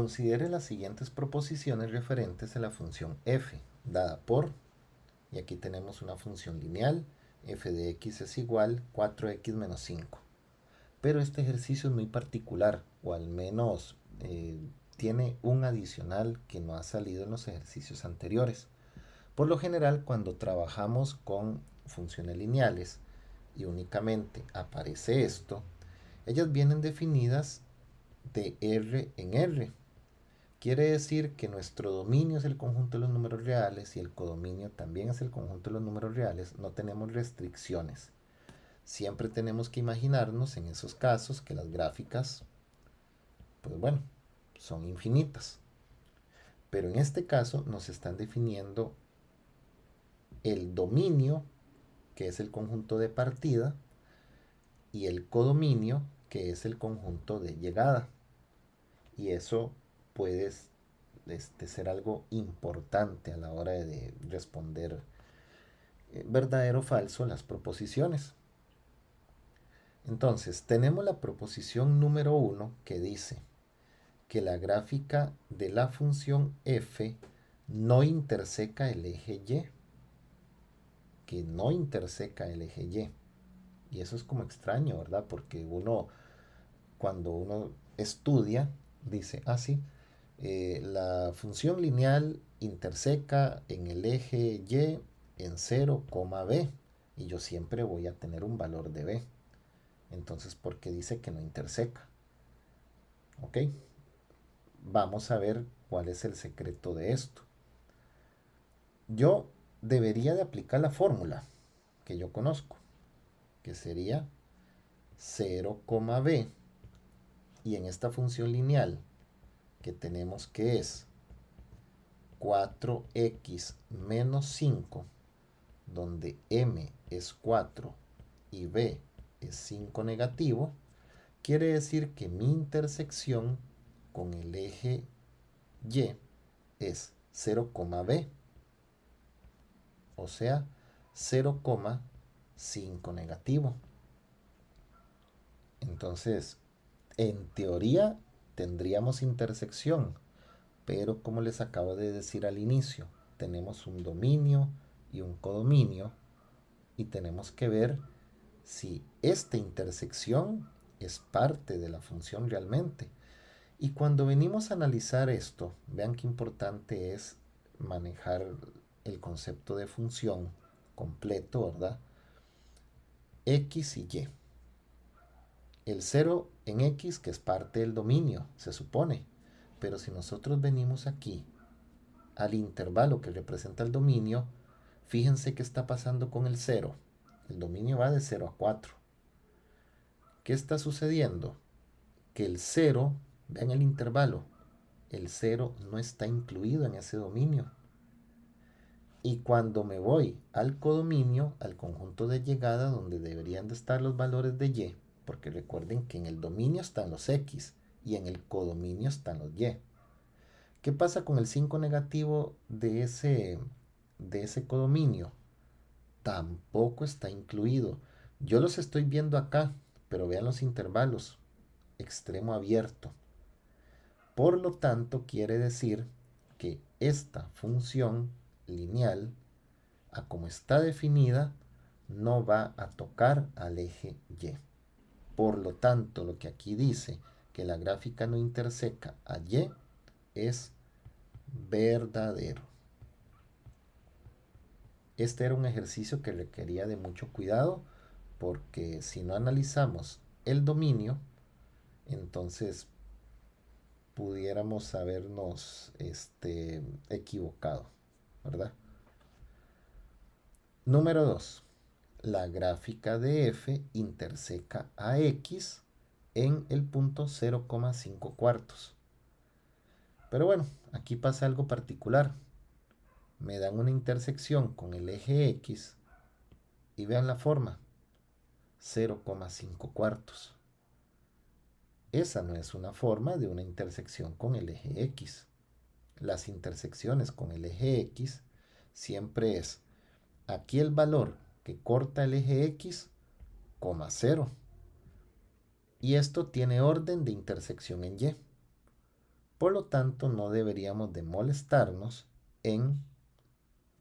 Considere las siguientes proposiciones referentes a la función f, dada por, y aquí tenemos una función lineal, f de x es igual 4x menos 5. Pero este ejercicio es muy particular, o al menos tiene un adicional que no ha salido en los ejercicios anteriores. Por lo general, cuando trabajamos con funciones lineales y únicamente aparece esto, ellas vienen definidas de R en R. Quiere decir que nuestro dominio es el conjunto de los números reales y el codominio también es el conjunto de los números reales. No tenemos restricciones. Siempre tenemos que imaginarnos en esos casos que las gráficas, pues bueno, son infinitas. Pero en este caso nos están definiendo el dominio, que es el conjunto de partida, y el codominio, que es el conjunto de llegada. Y eso puede ser algo importante a la hora de responder verdadero o falso las proposiciones. Entonces, tenemos la proposición número 1 que dice que la gráfica de la función f no interseca el eje y. Que no interseca el eje y. Y eso es como extraño, ¿verdad? Porque cuando uno estudia, dice, sí, la función lineal interseca en el eje y en 0, b. Y yo siempre voy a tener un valor de b. Entonces, ¿por qué dice que no interseca? ¿Ok? Vamos a ver cuál es el secreto de esto. Yo debería de aplicar la fórmula que yo conozco, que sería 0, b. Y en esta función lineal que tenemos que es 4x menos 5, donde m es 4 y b es 5 negativo, quiere decir que mi intersección con el eje y es 0, b, o sea, 0,5 negativo. Entonces, en teoría tendríamos intersección, pero como les acabo de decir al inicio, tenemos un dominio y un codominio y tenemos que ver si esta intersección es parte de la función realmente. Y cuando venimos a analizar esto, vean qué importante es manejar el concepto de función completo, ¿verdad? X y Y. El 0 en X, que es parte del dominio, se supone. Pero si nosotros venimos aquí al intervalo que representa el dominio, fíjense qué está pasando con el 0. El dominio va de 0 a 4. ¿Qué está sucediendo? Que el 0, vean el intervalo, el 0 no está incluido en ese dominio. Y cuando me voy al codominio, al conjunto de llegada donde deberían de estar los valores de y, porque recuerden que en el dominio están los x y en el codominio están los y. ¿Qué pasa con el 5 negativo de ese codominio? Tampoco está incluido. Yo los estoy viendo acá, pero vean los intervalos. Extremo abierto. Por lo tanto, quiere decir que esta función lineal, a como está definida, no va a tocar al eje y. Por lo tanto, lo que aquí dice que la gráfica no interseca a y es verdadero. Este era un ejercicio que requería de mucho cuidado porque si no analizamos el dominio, entonces pudiéramos habernos equivocado, ¿verdad? Número 2. La gráfica de f interseca a x en el punto 0,5 cuartos. Pero bueno, aquí pasa algo particular. Me dan una intersección con el eje x y vean la forma, 0,5 cuartos. Esa no es una forma de una intersección con el eje x. Las intersecciones con el eje x siempre es aquí el valor que corta el eje x, 0. Y esto tiene orden de intersección en y. Por lo tanto, no deberíamos de molestarnos en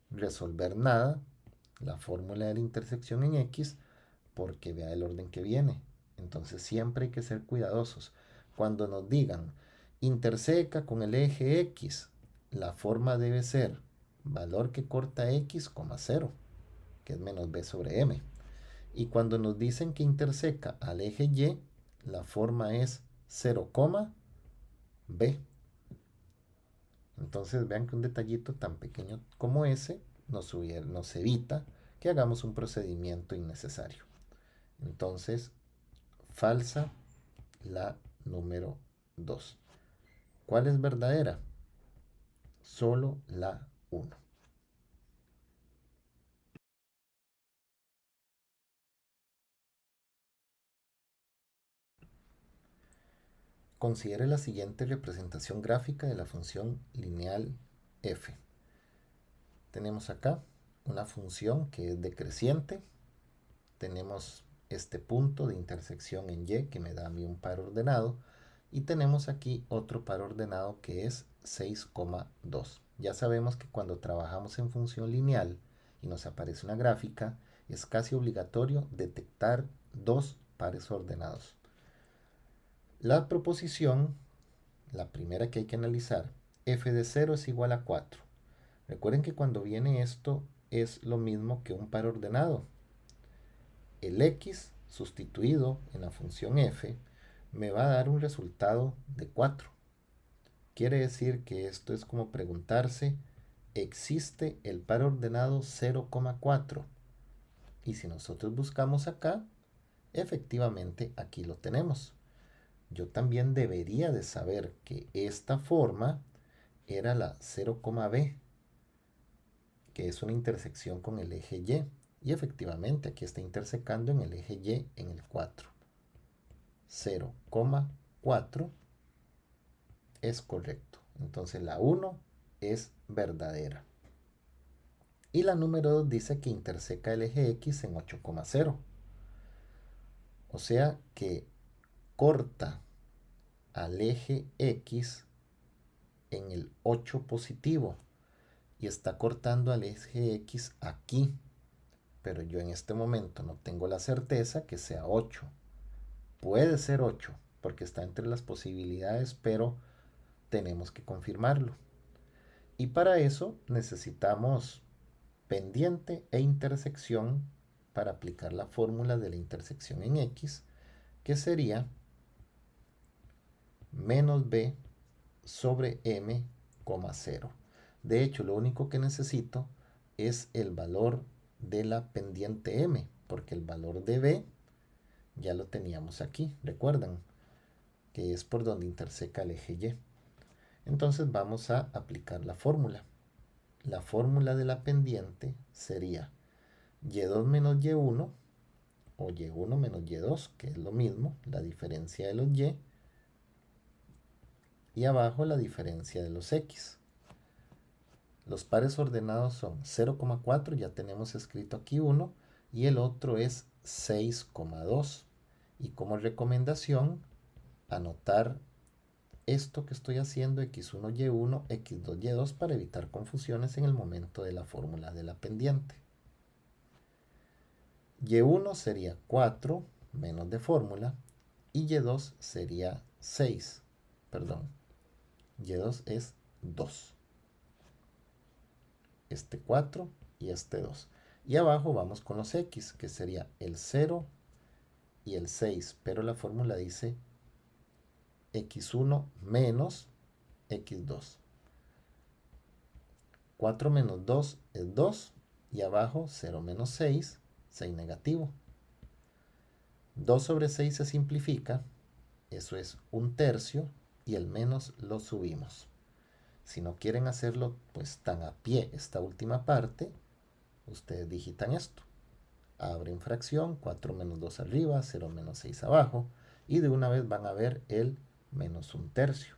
resolver nada, la fórmula de la intersección en X, porque vea el orden que viene. Entonces siempre hay que ser cuidadosos. Cuando nos digan interseca con el eje X, la forma debe ser valor que corta X, 0, que es menos b sobre m. Y cuando nos dicen que interseca al eje Y, la forma es 0, b. Entonces vean que un detallito tan pequeño como ese nos evita que hagamos un procedimiento innecesario. Entonces, falsa la número 2. ¿Cuál es verdadera? Solo la 1. Considere la siguiente representación gráfica de la función lineal f. Tenemos acá una función que es decreciente. Tenemos este punto de intersección en y que me da a mí un par ordenado. Y tenemos aquí otro par ordenado que es 6,2. Ya sabemos que cuando trabajamos en función lineal y nos aparece una gráfica, es casi obligatorio detectar dos pares ordenados. La proposición, la primera que hay que analizar, f de 0 es igual a 4. Recuerden que cuando viene esto es lo mismo que un par ordenado. El x sustituido en la función f me va a dar un resultado de 4. Quiere decir que esto es como preguntarse, ¿existe el par ordenado 0,4? Y si nosotros buscamos acá, efectivamente aquí lo tenemos. Yo también debería de saber que esta forma era la 0,b, que es una intersección con el eje Y. Y efectivamente aquí está intersecando en el eje Y en el 4. 0,4 es correcto. Entonces la 1 es verdadera. Y la número 2 dice que interseca el eje X en 8,0. O sea que corta al eje X en el 8 positivo. Y está cortando al eje X aquí. Pero yo en este momento no tengo la certeza que sea 8. Puede ser 8 porque está entre las posibilidades, pero tenemos que confirmarlo. Y para eso necesitamos pendiente e intersección para aplicar la fórmula de la intersección en X, que sería menos b sobre m, 0. De hecho, lo único que necesito es el valor de la pendiente m, porque el valor de b ya lo teníamos aquí, recuerdan, que es por donde interseca el eje Y. Entonces vamos a aplicar la fórmula. La fórmula de la pendiente sería y2 menos y1 o y1 menos y2, que es lo mismo, la diferencia de los y abajo la diferencia de los x. Los pares ordenados son 0,4, ya tenemos escrito aquí uno, y el otro es 6,2. Y como recomendación, anotar esto que estoy haciendo, x1, y1, x2, y2, para evitar confusiones en el momento de la fórmula de la pendiente. Y1 sería 4 menos de fórmula y Y2 sería 6. Perdón, Y2 es 2. Este 4 y este 2. Y abajo vamos con los X, que sería el 0 y el 6. Pero la fórmula dice X1 menos X2. 4 menos 2 es 2. Y abajo 0 menos 6, 6 negativo. 2 sobre 6 se simplifica. Eso es 1/3 y el menos lo subimos. Si no quieren hacerlo pues tan a pie esta última parte, ustedes digitan esto. Abren fracción, 4 menos 2 arriba, 0 menos 6 abajo, y de una vez van a ver el menos 1/3.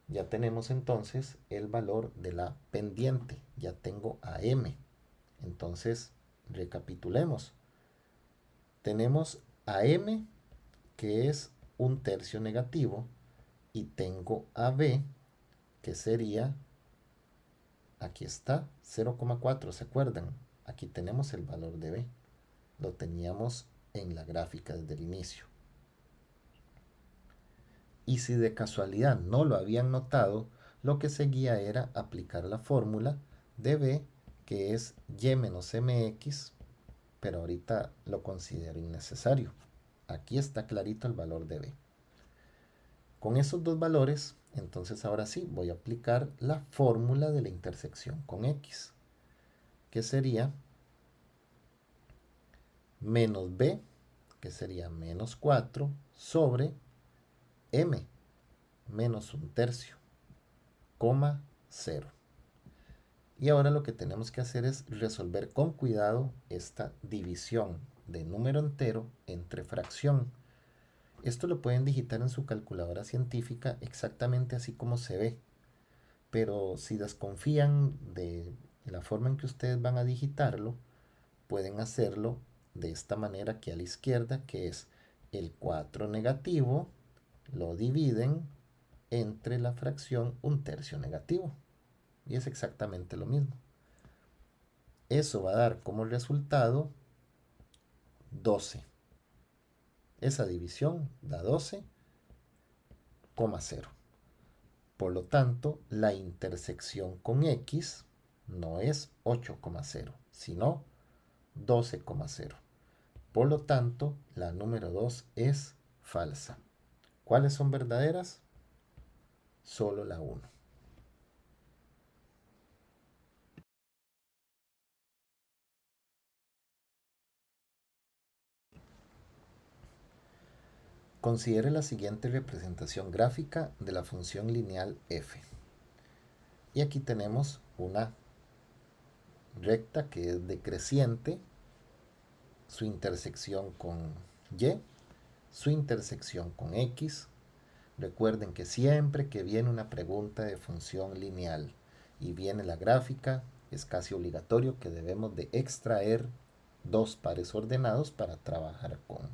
Ya tenemos entonces el valor de la pendiente. Ya tengo a m. Entonces, recapitulemos. Tenemos a m, que es 1/3 negativo, y tengo a b, que sería, aquí está, 0,4, ¿se acuerdan? Aquí tenemos el valor de b, lo teníamos en la gráfica desde el inicio. Y si de casualidad no lo habían notado, lo que seguía era aplicar la fórmula de b, que es y menos mx, pero ahorita lo considero innecesario. Aquí está clarito el valor de b. Con esos dos valores, entonces ahora sí voy a aplicar la fórmula de la intersección con x, que sería menos b, que sería menos 4, sobre m, menos 1/3, coma 0. Y ahora lo que tenemos que hacer es resolver con cuidado esta división de número entero entre fracción. Esto lo pueden digitar en su calculadora científica exactamente así como se ve. Pero si desconfían de la forma en que ustedes van a digitarlo, pueden hacerlo de esta manera aquí a la izquierda, que es el 4 negativo, lo dividen entre la fracción 1/3 negativo. Y es exactamente lo mismo. Eso va a dar como resultado 12. Esa división da 12,0. Por lo tanto, la intersección con x no es 8,0, sino 12,0. Por lo tanto, la número 2 es falsa. ¿Cuáles son verdaderas? Solo la 1. Considere la siguiente representación gráfica de la función lineal f. Y aquí tenemos una recta que es decreciente, su intersección con y, su intersección con x. Recuerden que siempre que viene una pregunta de función lineal y viene la gráfica, es casi obligatorio que debemos de extraer dos pares ordenados para trabajar con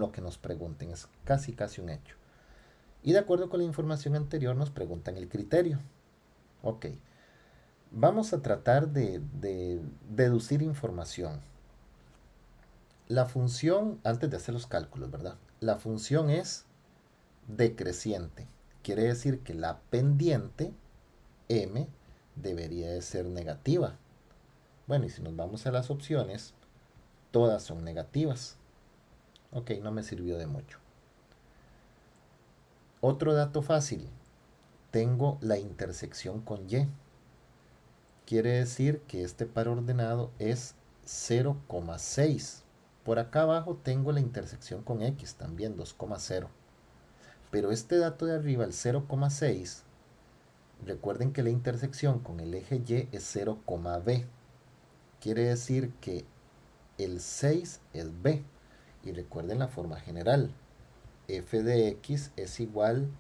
lo que nos pregunten. Es casi un hecho. Y de acuerdo con la información anterior nos preguntan el criterio. Ok, vamos a tratar de deducir información. La función, antes de hacer los cálculos, ¿verdad? La función es decreciente. Quiere decir que la pendiente m debería de ser negativa. Bueno, y si nos vamos a las opciones, todas son negativas. Ok, no me sirvió de mucho. Otro dato fácil. Tengo la intersección con y. Quiere decir que este par ordenado es 0,6. Por acá abajo tengo la intersección con x, también 2,0. Pero este dato de arriba, el 0,6, recuerden que la intersección con el eje y es 0,b. Quiere decir que el 6 es b. Y recuerden la forma general. F de x es igual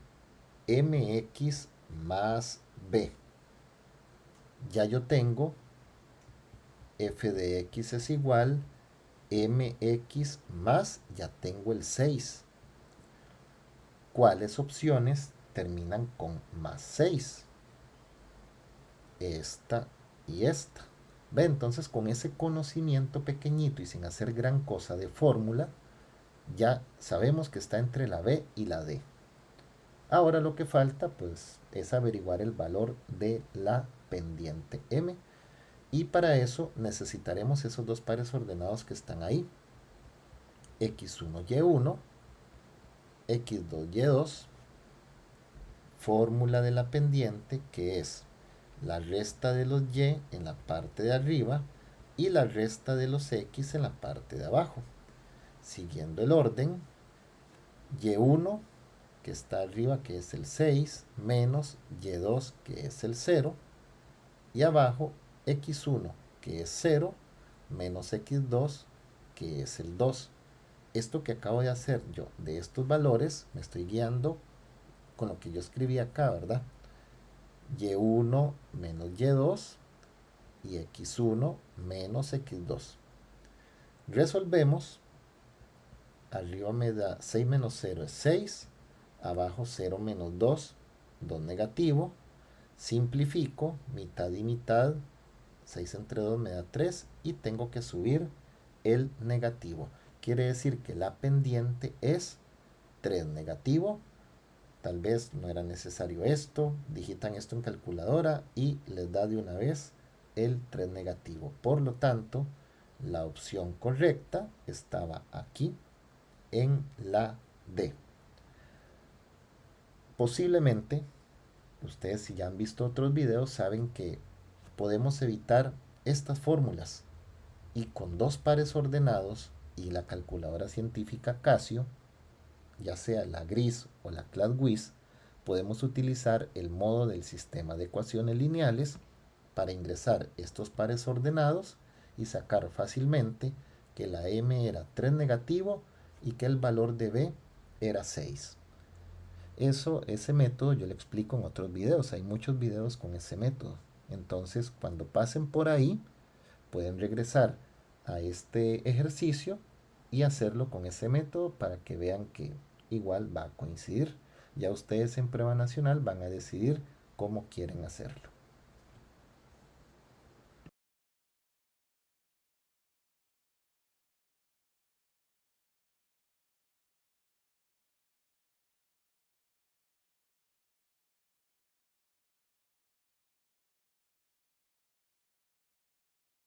mx más b. Ya yo tengo f de x es igual mx más, ya tengo el 6. ¿Cuáles opciones terminan con más 6? Esta y esta. Ve, entonces con ese conocimiento pequeñito y sin hacer gran cosa de fórmula, ya sabemos que está entre la B y la D. Ahora lo que falta pues es averiguar el valor de la pendiente M, y para eso necesitaremos esos dos pares ordenados que están ahí, x1, y1, x2, y2, fórmula de la pendiente que es la resta de los y en la parte de arriba y la resta de los x en la parte de abajo. Siguiendo el orden, y1 que está arriba, que es el 6, menos y2 que es el 0, y abajo x1 que es 0 menos x2 que es el 2. Esto que acabo de hacer yo de estos valores me estoy guiando con lo que yo escribí acá, ¿verdad? Y1 menos Y2 y X1 menos X2. Resolvemos. Arriba me da 6 menos 0 es 6. abajo 0 menos 2, 2 negativo, simplifico, mitad y mitad, 6 entre 2 me da 3 y tengo que subir el negativo. Quiere decir que la pendiente es 3 negativo. Tal vez no era necesario esto, digitan esto en calculadora y les da de una vez el 3 negativo. Por lo tanto, la opción correcta estaba aquí en la D. Posiblemente, ustedes si ya han visto otros videos saben que podemos evitar estas fórmulas y con dos pares ordenados y la calculadora científica Casio, ya sea la gris o la CladWiz, podemos utilizar el modo del sistema de ecuaciones lineales para ingresar estos pares ordenados y sacar fácilmente que la m era 3 negativo y que el valor de b era 6. Ese método yo le explico en otros videos, hay muchos videos con ese método. Entonces, cuando pasen por ahí, pueden regresar a este ejercicio y hacerlo con ese método para que vean que igual va a coincidir. Ya ustedes en prueba nacional van a decidir cómo quieren hacerlo.